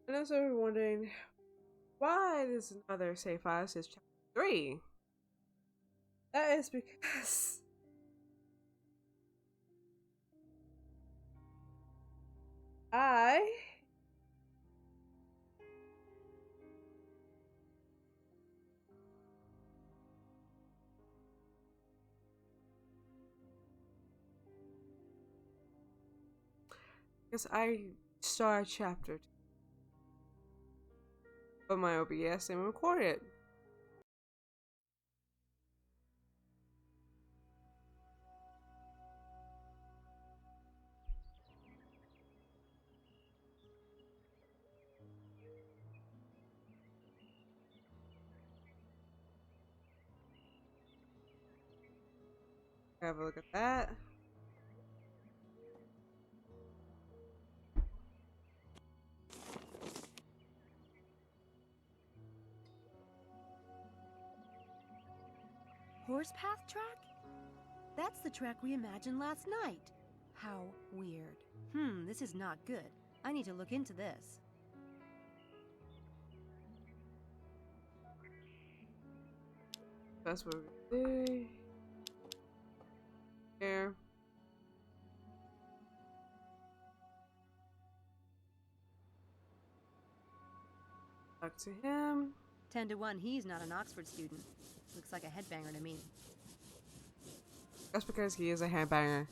And also we're wondering why this another Safe House is chapter 3. That is because I because I saw chapter 2, but my OBS didn't record it. Have a look at that. Horsepath track? That's the track we imagined last night. How weird. This is not good. I need to look into this. That's what we're doing. Here. Talk to him. 10 to 1, he's not an Oxford student. Looks like a headbanger to me. That's because he is a handbanger.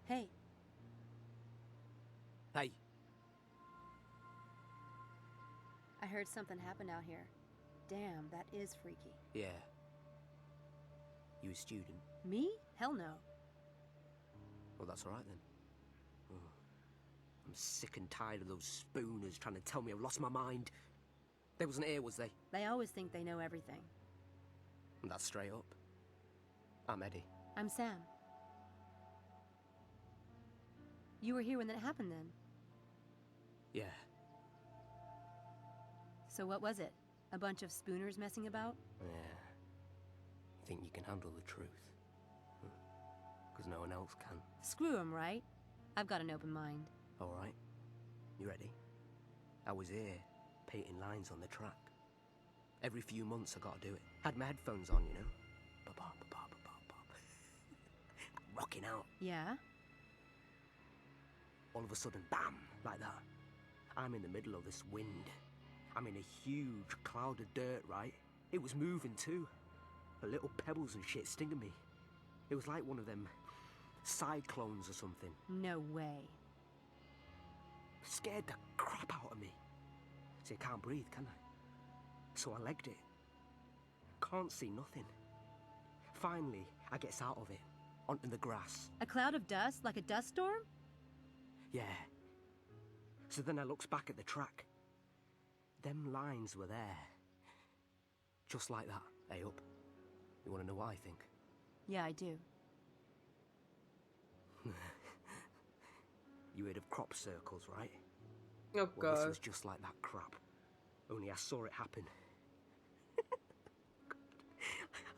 Hey. Hey. I heard something happened out here. Damn, that is freaky. Yeah. You a student? Me? Hell no. Well, that's alright then. Oh. I'm sick and tired of those spooners trying to tell me I've lost my mind. They wasn't here, was they? They always think they know everything. And that's straight up. I'm Eddie. I'm Sam. You were here when that happened then? Yeah. So what was it? A bunch of spooners messing about? Yeah. You think you can handle the truth? Because no one else can. Screw 'em, right? I've got an open mind. Alright. You ready? I was here, painting lines on the track. Every few months I gotta do it. Had my headphones on, you know? Ba-ba, ba-ba, ba-ba, ba. Rocking out. Yeah? All of a sudden, bam, like that. I'm in the middle of this wind. I'm in a huge cloud of dirt, right? It was moving too. The little pebbles and shit stinging me. It was like one of them cyclones or something. No way. Scared the crap out of me. See, I can't breathe, can I? So I legged it. Can't see nothing. Finally, I gets out of it, onto the grass. A cloud of dust, like a dust storm? Yeah. So then I looks back at the track. Them lines were there. Just like that. Hey, up. You want to know what I think? Yeah, I do. You heard of crop circles, right? Oh Well, this god. was just like that crap. Only I saw it happen.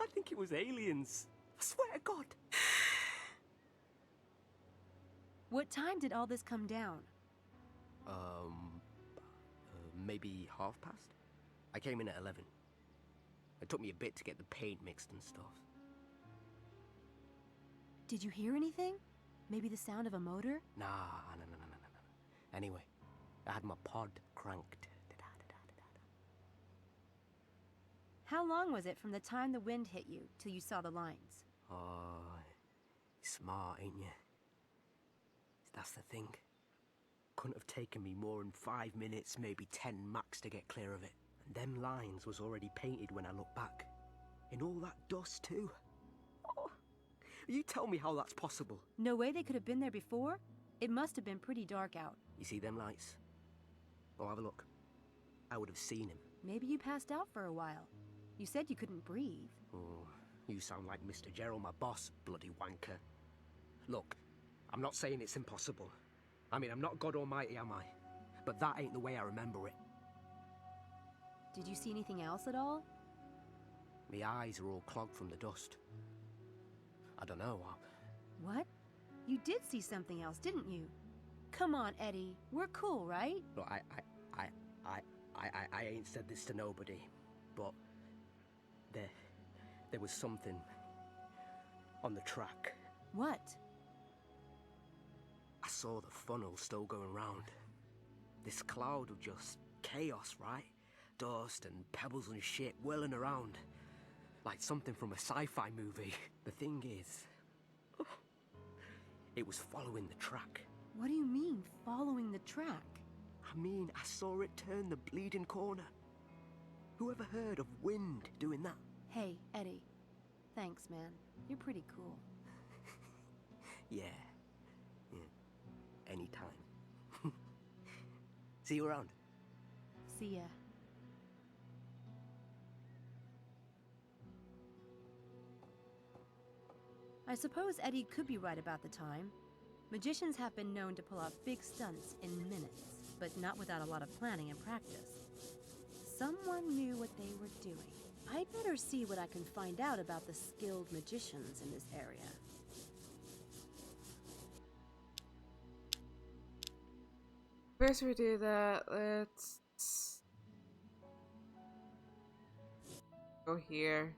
I think it was aliens. I swear to God. What time did all this come down? Maybe past? I came in at 11. It took me a bit to get the paint mixed and stuff. Did you hear anything? Maybe the sound of a motor? Nah, no. Anyway, I had my pod cranked. How long was it from the time the wind hit you till you saw the lines? Oh, you're smart, ain't you? That's the thing. Couldn't have taken me more than 5 minutes, maybe 10 max to get clear of it. And them lines was already painted when I look back. In all that dust too. Oh, you tell me how that's possible. No way they could have been there before? It must have been pretty dark out. You see them lights? Oh, have a look. I would have seen him. Maybe you passed out for a while. You said you couldn't breathe. Oh, you sound like Mr. Gerald, my boss, bloody wanker. Look, I'm not saying it's impossible. I mean, I'm not God Almighty, am I? But that ain't the way I remember it. Did you see anything else at all? My eyes are all clogged from the dust. I don't know. What? You did see something else, didn't you? Come on, Eddie. We're cool, right? Look, I ain't said this to nobody, but there was something on the track. What? I saw the funnel still going round. This cloud of just chaos, right? Dust and pebbles and shit whirling around. Like something from a sci-fi movie. The thing is, it was following the track. What do you mean, following the track? I mean, I saw it turn the bleeding corner. Who ever heard of wind doing that? Hey, Eddie. Thanks, man. You're pretty cool. Yeah. Anytime. See you around. See ya. I suppose Eddie could be right about the time. Magicians have been known to pull off big stunts in minutes, but not without a lot of planning and practice. Someone knew what they were doing. I'd better see what I can find out about the skilled magicians in this area. First we do that, let's go here.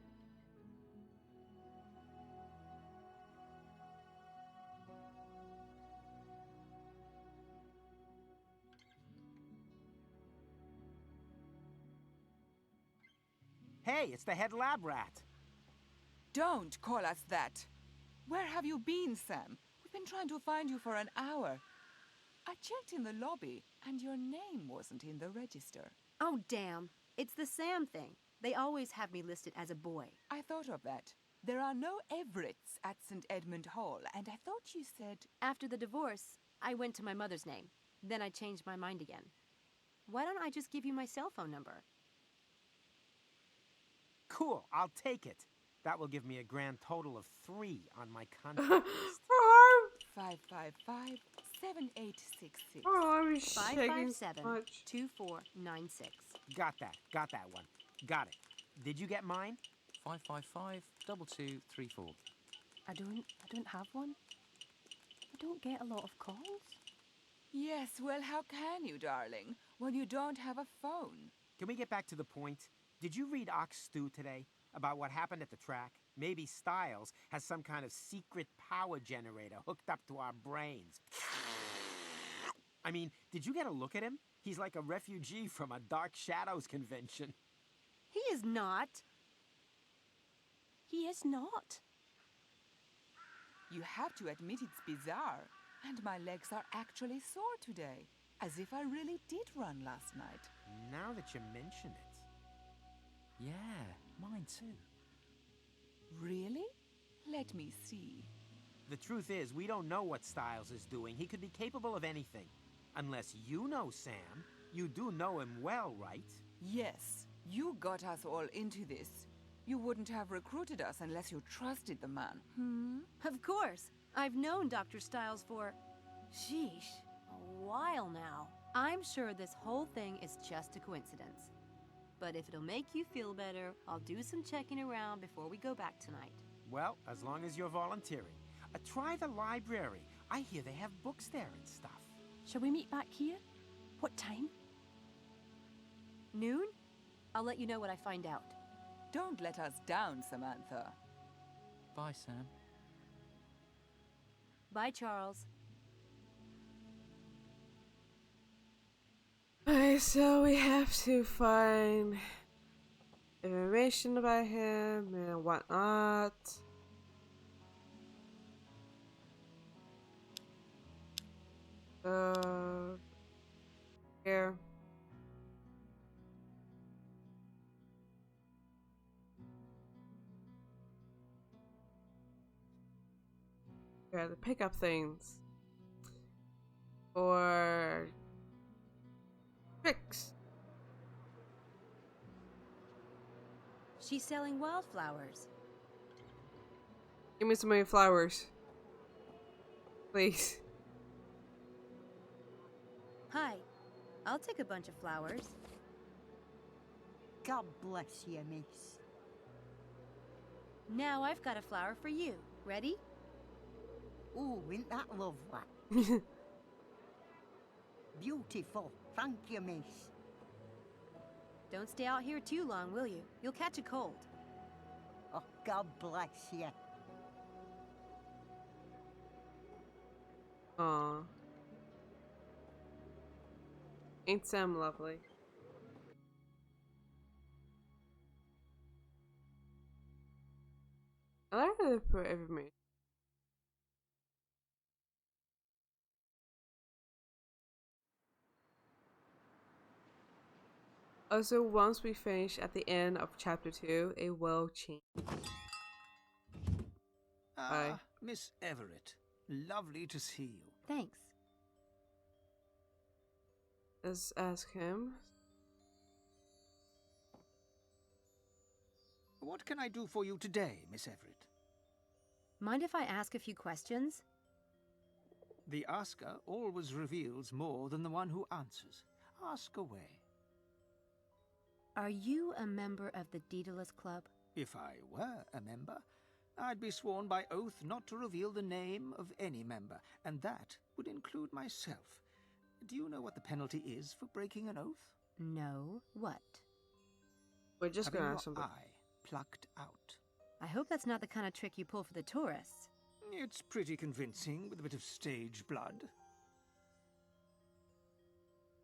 Hey, it's the head lab rat. Don't call us that. Where have you been, Sam? We've been trying to find you for an hour. I checked in the lobby, and your name wasn't in the register. Oh, damn. It's the Sam thing. They always have me listed as a boy. I thought of that. There are no Everetts at St. Edmund Hall, and I thought you said... After the divorce, I went to my mother's name. Then I changed my mind again. Why don't I just give you my cell phone number? Cool, I'll take it. That will give me a grand total of 3 on my contact list. 555-7866. Oh, I'm shaking so 557-2496. much. Got that one. Got it. Did you get mine? 555-2234. I don't have one. I don't get a lot of calls. Yes, well, how can you, darling, when you don't have a phone? Can we get back to the point? Did you read Ox Stew today about what happened at the track? Maybe Styles has some kind of secret power generator hooked up to our brains. I mean, did you get a look at him? He's like a refugee from a Dark Shadows convention. He is not. He is not. You have to admit it's bizarre. And my legs are actually sore today. As if I really did run last night. Now that you mention it. Yeah, mine too. Really? Let me see. The truth is, we don't know what Styles is doing. He could be capable of anything. Unless you know Sam. You do know him well, right? Yes, you got us all into this. You wouldn't have recruited us unless you trusted the man. Of course. I've known Dr. Styles for, sheesh, a while now. I'm sure this whole thing is just a coincidence. But if it'll make you feel better, I'll do some checking around before we go back tonight. Well, as long as you're volunteering. Try the library. I hear they have books there and stuff. Shall we meet back here? What time? Noon? I'll let you know what I find out. Don't let us down, Samantha. Bye, Sam. Bye, Charles. Okay, so we have to find information about him and whatnot. Here. Yeah, to pick up things. Or tricks. She's selling wildflowers. Give me some of your flowers. Please. Hi. I'll take a bunch of flowers. God bless you, miss. Now I've got a flower for you. Ready? Ooh, ain't that lovely? Beautiful. Thank you, miss. Don't stay out here too long, will you? You'll catch a cold. Oh, God bless you. Aw. Ain't Sam lovely? I like how they put every Also, once we finish at the end of chapter 2, it will change. Bye. Miss Everett. Lovely to see you. Thanks. Let's ask him. What can I do for you today, Miss Everett? Mind if I ask a few questions? The asker always reveals more than the one who answers. Ask away. Are you a member of the Daedalus Club? If I were a member, I'd be sworn by oath not to reveal the name of any member, and that would include myself. Do you know what the penalty is for breaking an oath? No. What? We're just Having gonna your ask something. eye plucked out. I hope that's not the kind of trick you pull for the tourists. It's pretty convincing with a bit of stage blood.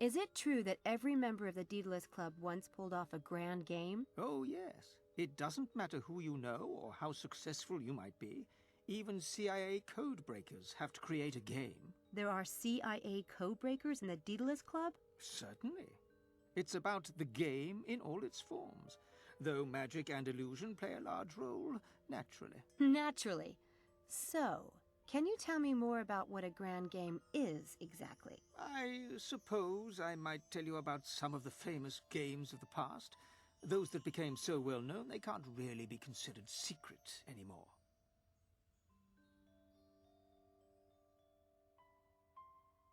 Is it true that every member of the Daedalus Club once pulled off a grand game? Oh, yes. It doesn't matter who you know or how successful you might be. Even CIA code breakers have to create a game. There are CIA code breakers in the Daedalus Club? Certainly. It's about the game in all its forms, though magic and illusion play a large role, naturally. Naturally. So, can you tell me more about what a grand game is exactly? I suppose I might tell you about some of the famous games of the past, those that became so well known they can't really be considered secret anymore.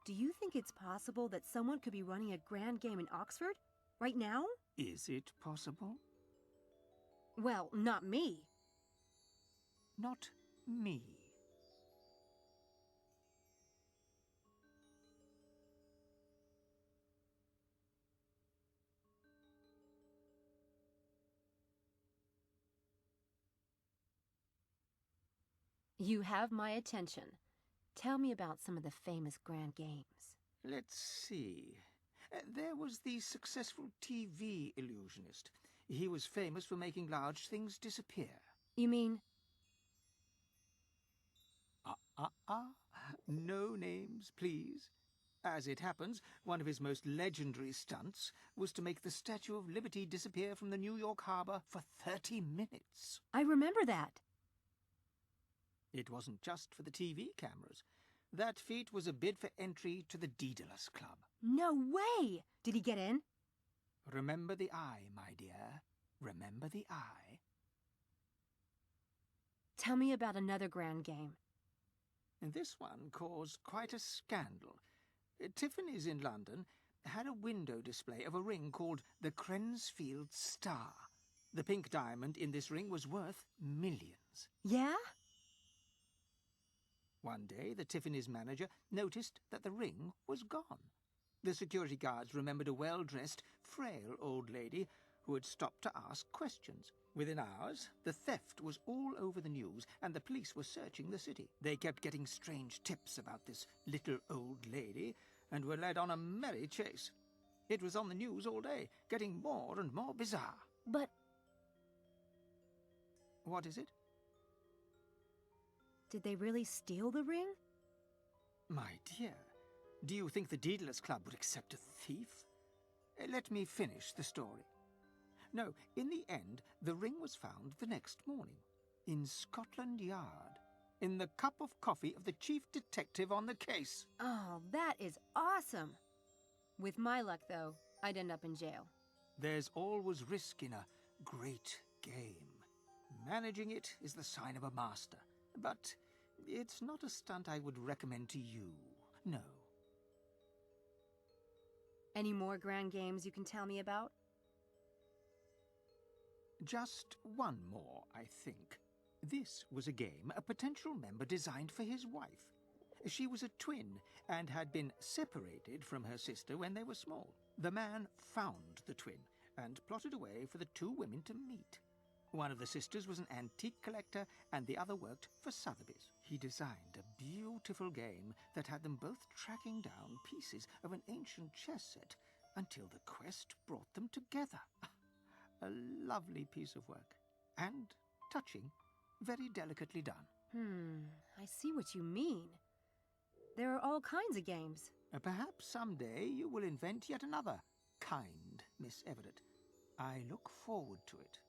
Do you think it's possible that someone could be running a grand game in Oxford? Right now? Is it possible? Well, not me. Not me. You have my attention. Tell me about some of the famous grand games. Let's see. There was the successful TV illusionist. He was famous for making large things disappear. You mean... No names, please. As it happens, one of his most legendary stunts was to make the Statue of Liberty disappear from the New York harbor for 30 minutes. I remember that. It wasn't just for the TV cameras. That feat was a bid for entry to the Daedalus Club. No way! Did he get in? Remember the eye, my dear. Remember the eye. Tell me about another grand game. And this one caused quite a scandal. Tiffany's in London had a window display of a ring called the Crensfield Star. The pink diamond in this ring was worth millions. Yeah? One day, the Tiffany's manager noticed that the ring was gone. The security guards remembered a well-dressed, frail old lady who had stopped to ask questions. Within hours, the theft was all over the news, and the police were searching the city. They kept getting strange tips about this little old lady, and were led on a merry chase. It was on the news all day, getting more and more bizarre. But... What is it? did they really steal the ring? My dear, do you think the Daedalus Club would accept a thief? Let me finish the story. No, in the end, the ring was found the next morning, in Scotland Yard, in the cup of coffee of the chief detective on the case. Oh, that is awesome! With my luck, though, I'd end up in jail. There's always risk in a great game. Managing it is the sign of a master, but it's not a stunt I would recommend to you, no. Any more grand games you can tell me about? Just one more, I think. This was a game a potential member designed for his wife. She was a twin and had been separated from her sister when they were small. The man found the twin and plotted a way for the two women to meet. One of the sisters was an antique collector and the other worked for Sotheby's. He designed a beautiful game that had them both tracking down pieces of an ancient chess set until the quest brought them together. A lovely piece of work. And touching, very delicately done. I see what you mean. There are all kinds of games. Perhaps someday you will invent yet another kind, Miss Everett. I look forward to it.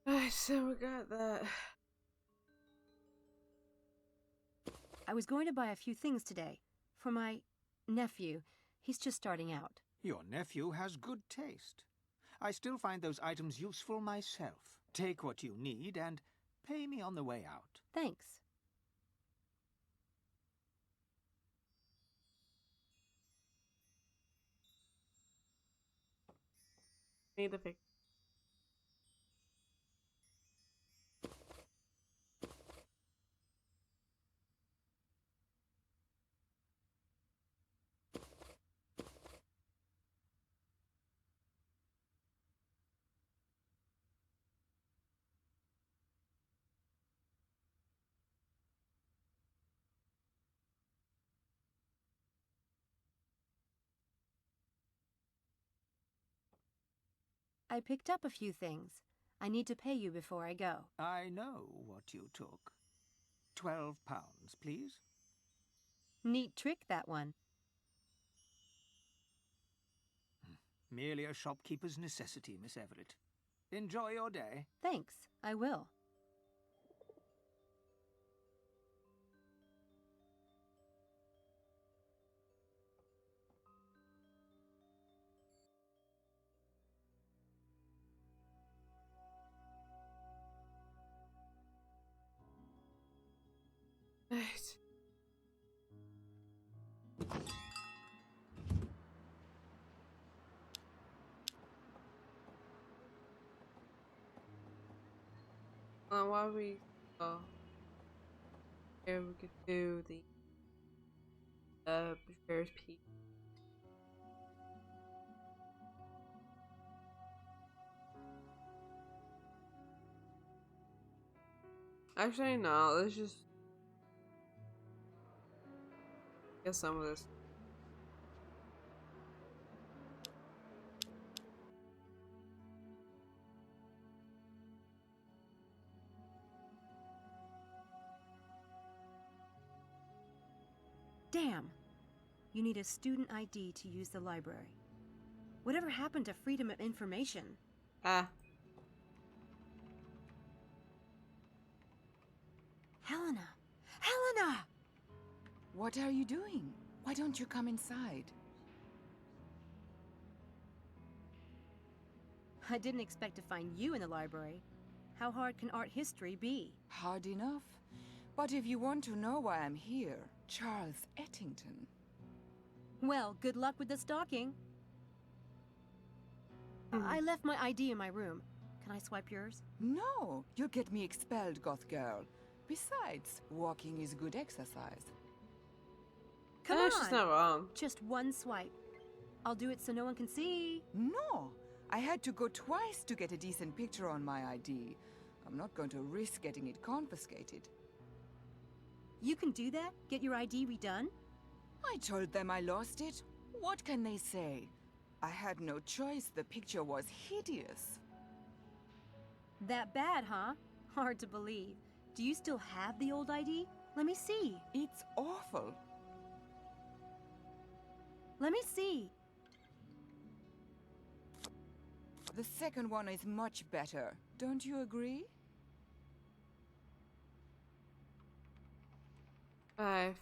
Alright, so we got that. I was going to buy a few things today. For my nephew. He's just starting out. Your nephew has good taste. I still find those items useful myself. Take what you need and pay me on the way out. Thanks. Need the pic. I picked up a few things. I need to pay you before I go. I know what you took. £12, please. Neat trick, that one. Merely a shopkeeper's necessity, Miss Everett. Enjoy your day. Thanks, I will. Right. While we here we could do the Betrayer's Peak. Actually, no. Let's just get some of this. Damn! You need a student ID to use the library. Whatever happened to freedom of information? Ah. Helena! Helena! What are you doing? Why don't you come inside? I didn't expect to find you in the library. How hard can art history be? Hard enough. But if you want to know why I'm here, Charles Ettington. Well, good luck with the stalking. I left my ID in my room. Can I swipe yours? No, you'll get me expelled, goth girl. Besides, walking is good exercise. Come Eh, on! she's not wrong. Just one swipe. I'll do it so no one can see. No, I had to go twice to get a decent picture on my ID. I'm not going to risk getting it confiscated. You can do that? Get your ID redone? I told them I lost it. What can they say? I had no choice. The picture was hideous. That bad, huh? Hard to believe. Do you still have the old ID? Let me see. It's awful. Let me see. The second one is much better. Don't you agree?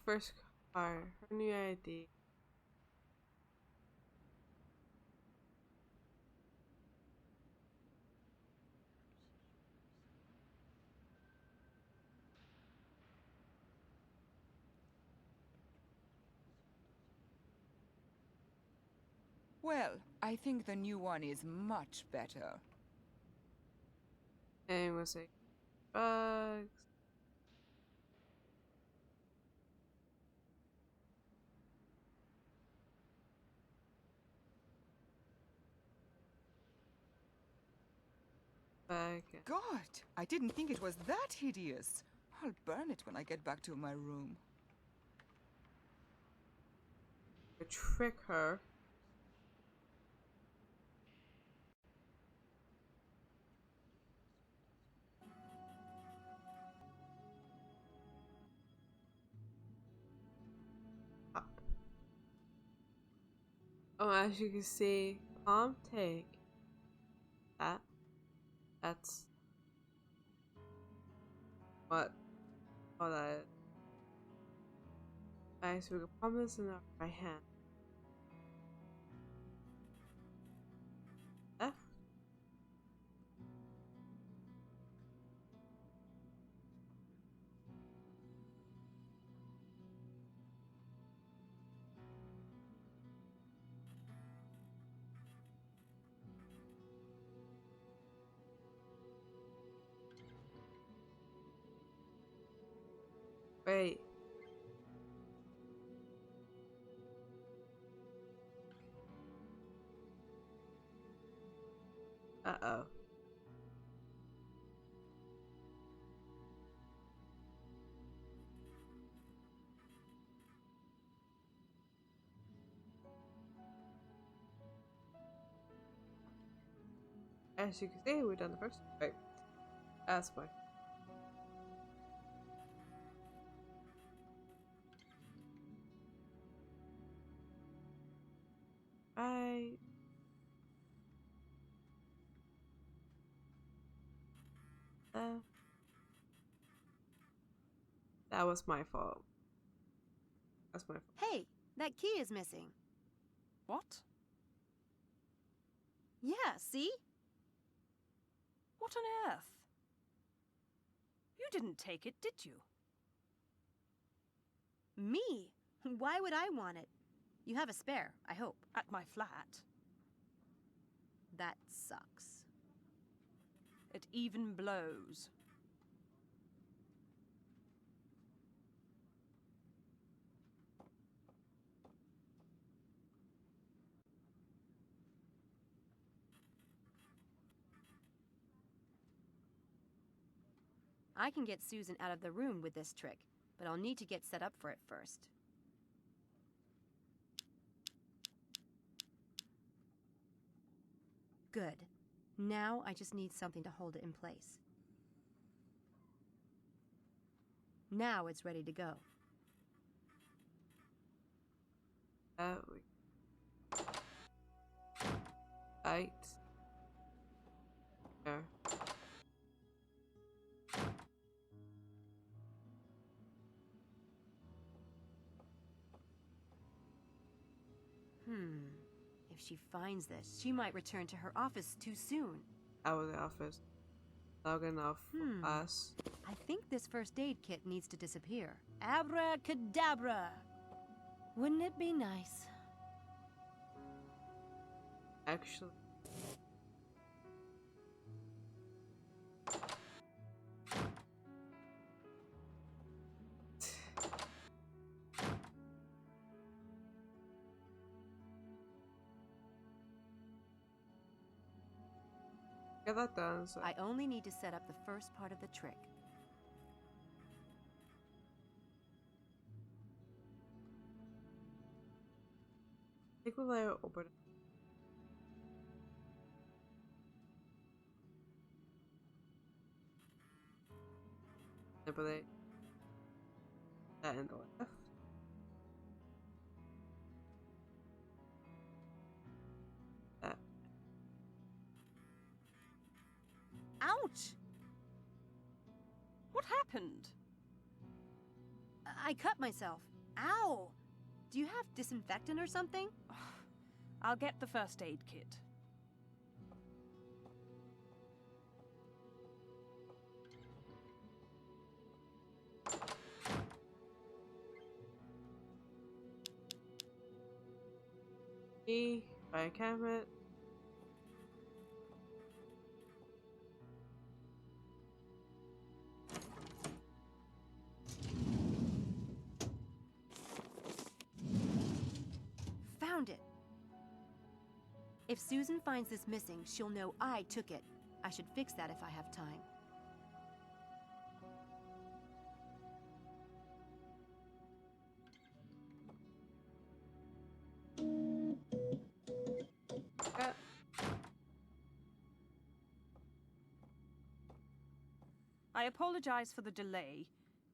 First car, her new ID. Well, I think the new one is much better. And we'll say bugs. Bag. God, I didn't think it was that hideous. I'll burn it when I get back to my room. Trick her. Up. Oh, as you can see, palm take that. That's what all that. Alright, so we can palm this in our right hand. Left. Wait. Uh-oh. As you can see, we've done the first. Right. That's fine. Right. That was my fault. That's my fault. Hey, that key is missing. What? Yeah, see? What on earth? You didn't take it, did you? Me? Why would I want it? You have a spare, I hope. At my flat. That sucks. It even blows. I can get Susan out of the room with this trick, but I'll need to get set up for it first. Good. Now I just need something to hold it in place. Now it's ready to go. Right. There. If she finds this, she might return to her office too soon. Out of the office. Long enough for us. I think this first aid kit needs to disappear. Abracadabra! Wouldn't it be nice? Actually. Get that done. So. I only need to set up the first part of the trick. Take the layer open. Manipulate that in the left. That. Ouch! What happened? I cut myself. Ow! Do you have disinfectant or something? I'll get the first aid kit. E. By camera. If Susan finds this missing, she'll know I took it. I should fix that if I have time. Uh, I apologize for the delay.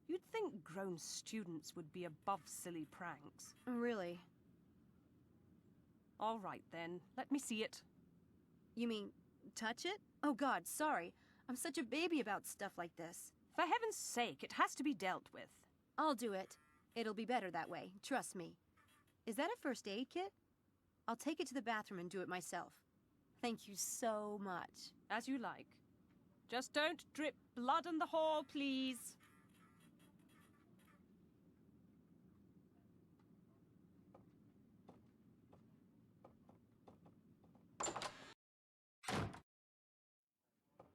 You'd think grown students would be above silly pranks. Really? All right, then. Let me see it. You mean, touch it? Oh God, sorry. I'm such a baby about stuff like this. For heaven's sake, it has to be dealt with. I'll do it. It'll be better that way, trust me. Is that a first aid kit? I'll take it to the bathroom and do it myself. Thank you so much. As you like. Just don't drip blood in the hall, please.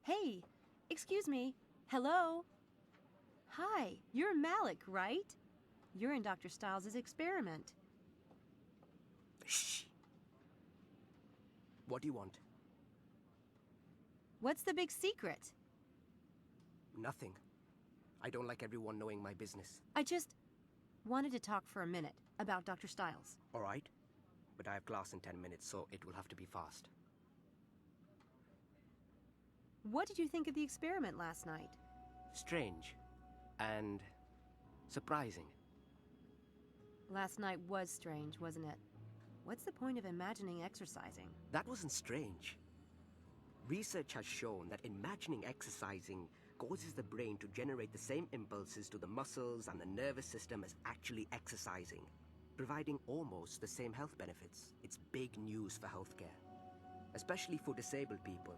Hey, excuse me. Hello? Hi, you're Malik, right? You're in Dr. Stiles' experiment. Shh. What do you want? What's the big secret? Nothing. I don't like everyone knowing my business. I just wanted to talk for a minute about Dr. Stiles. All right? But I have class in 10 minutes, so it will have to be fast. What did you think of the experiment last night? Strange. And surprising. Last night was strange, wasn't it? What's the point of imagining exercising? That wasn't strange. Research has shown that imagining exercising causes the brain to generate the same impulses to the muscles and the nervous system as actually exercising, providing almost the same health benefits. It's big news for healthcare, especially for disabled people.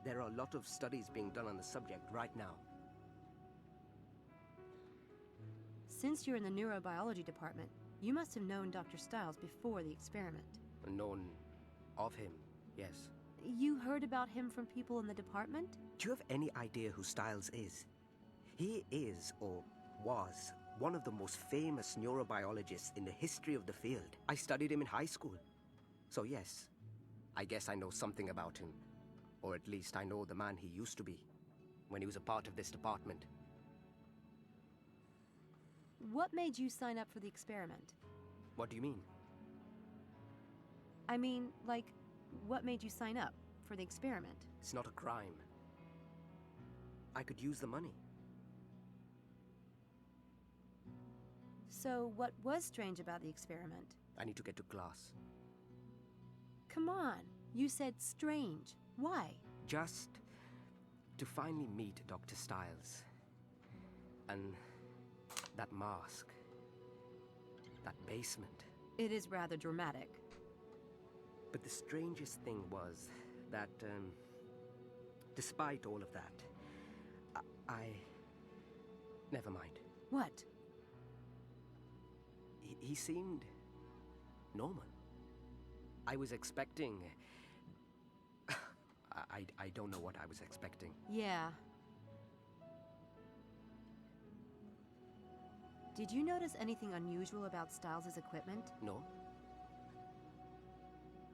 There are a lot of studies being done on the subject right now. Since you're in the neurobiology department, you must have known Dr. Stiles before the experiment. Known of him, yes. You heard about him from people in the department? Do you have any idea who Stiles is? He is, or was, one of the most famous neurobiologists in the history of the field. I studied him in high school. So yes, I guess I know something about him. Or at least I know the man he used to be, when he was a part of this department. What made you sign up for the experiment? What do you mean? I mean, like, what made you sign up for the experiment? It's not a crime. I could use the money. So, what was strange about the experiment? I need to get to class. Come on, you said strange. Why? Just to finally meet Dr. Stiles. And that mask. That basement. It is rather dramatic. But the strangest thing was that, despite all of that, I... Never mind. What? He seemed normal. I was expecting... I don't know what I was expecting. Yeah. Did you notice anything unusual about Stiles' equipment? No?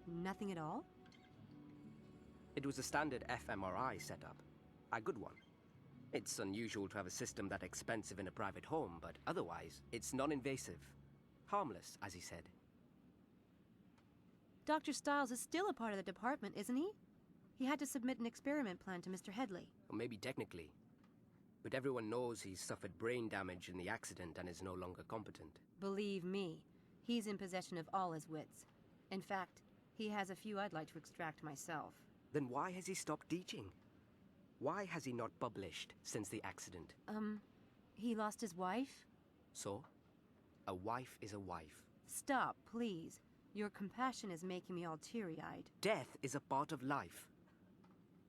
Nothing at all? It was a standard fMRI setup. A good one. It's unusual to have a system that expensive in a private home, but otherwise, it's non-invasive. Harmless, as he said. Dr. Stiles is still a part of the department, isn't he? He had to submit an experiment plan to Mr. Headley. Or maybe technically. But everyone knows he's suffered brain damage in the accident and is no longer competent. Believe me, he's in possession of all his wits. In fact, he has a few I'd like to extract myself. Then why has he stopped teaching? Why has he not published since the accident? He lost his wife? So? A wife is a wife. Stop, please. Your compassion is making me all teary-eyed. Death is a part of life.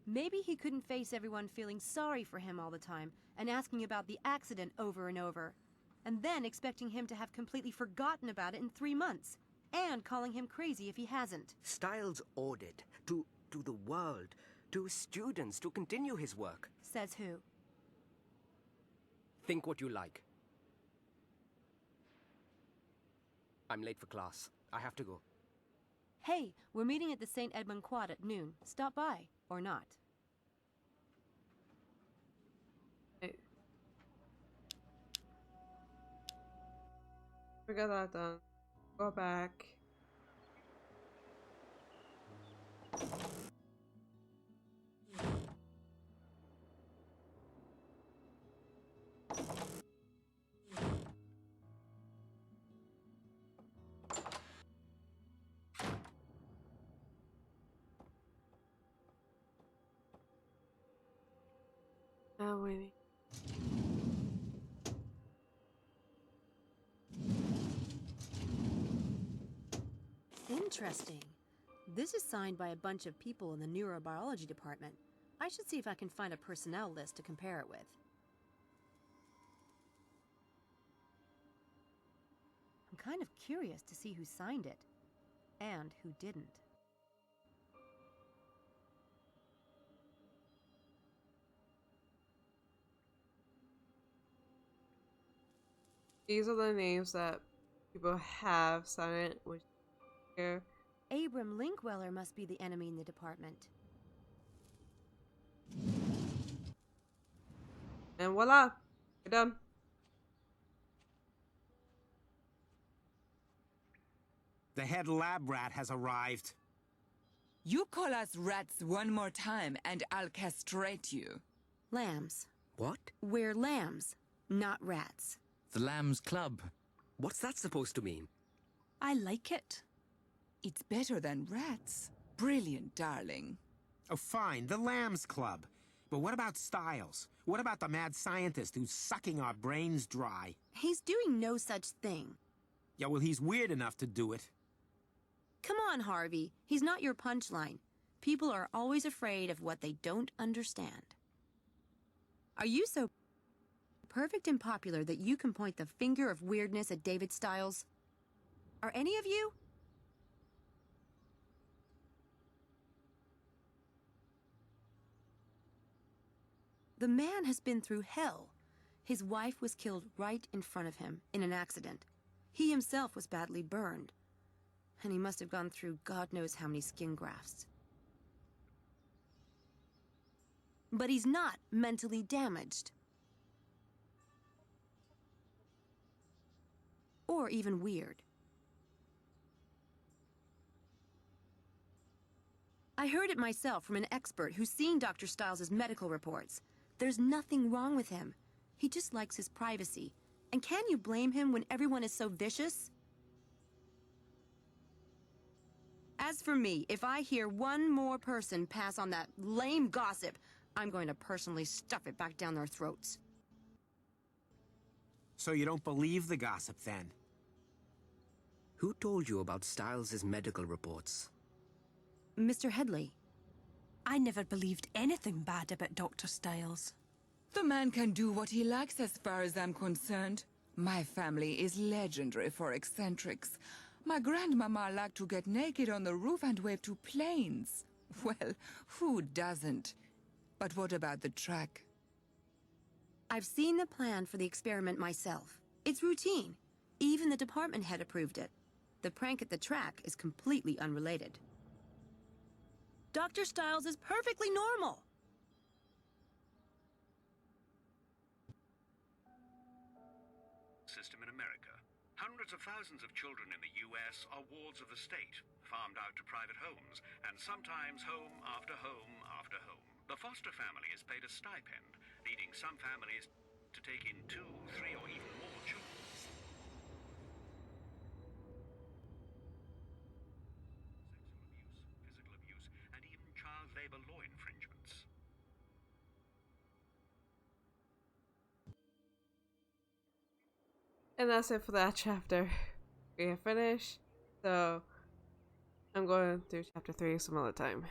Maybe he couldn't face everyone feeling sorry for him all the time and asking about the accident over and over, and then expecting him to have completely forgotten about it in 3 months, and calling him crazy if he hasn't. Stiles ordered to the world, to his students, to continue his work. Says who? Think what you like. I'm late for class. I have to go. Hey, we're meeting at the St. Edmund Quad at noon. Stop by, or not. We got that done. Go back. Now waiting. Interesting. This is signed by a bunch of people in the neurobiology department. I should see if I can find a personnel list to compare it with. I'm kind of curious to see who signed it, and who didn't. These are the names that people have signed it, which here. Abram Linkweller must be the enemy in the department. And voila! We're done. The head lab rat has arrived. You call us rats one more time and I'll castrate you. Lambs. What? We're lambs, not rats. The Lambs Club. What's that supposed to mean? I like it. It's better than rats. Brilliant, darling. Oh, fine, the Lambs Club. But what about Styles? What about the mad scientist who's sucking our brains dry? He's doing no such thing. Yeah, well, he's weird enough to do it. Come on, Harvey. He's not your punchline. People are always afraid of what they don't understand. Are you so perfect and popular that you can point the finger of weirdness at David Styles? Are any of you? The man has been through hell. His wife was killed right in front of him in an accident. He himself was badly burned. And he must have gone through God knows how many skin grafts. But he's not mentally damaged. Or even weird. I heard it myself from an expert who's seen Dr. Styles' medical reports. There's nothing wrong with him. He just likes his privacy. And can you blame him when everyone is so vicious? As for me, if I hear one more person pass on that lame gossip, I'm going to personally stuff it back down their throats. So you don't believe the gossip, then? Who told you about Styles' medical reports? Mr. Headley. I never believed anything bad about Dr. Styles. The man can do what he likes as far as I'm concerned. My family is legendary for eccentrics. My grandmama liked to get naked on the roof and wave to planes. Well, who doesn't? But what about the track? I've seen the plan for the experiment myself. It's routine. Even the department head approved it. The prank at the track is completely unrelated. Dr. Styles is perfectly normal. System in America. Hundreds of thousands of children in the U.S. are wards of the state, farmed out to private homes, and sometimes home after home after home. The foster family is paid a stipend, leading some families to take in 2, 3, or even more children. Sexual abuse, physical abuse, and even child labor law infringements. And that's it for that chapter. We have finished. So I'm going through chapter 3 some other time.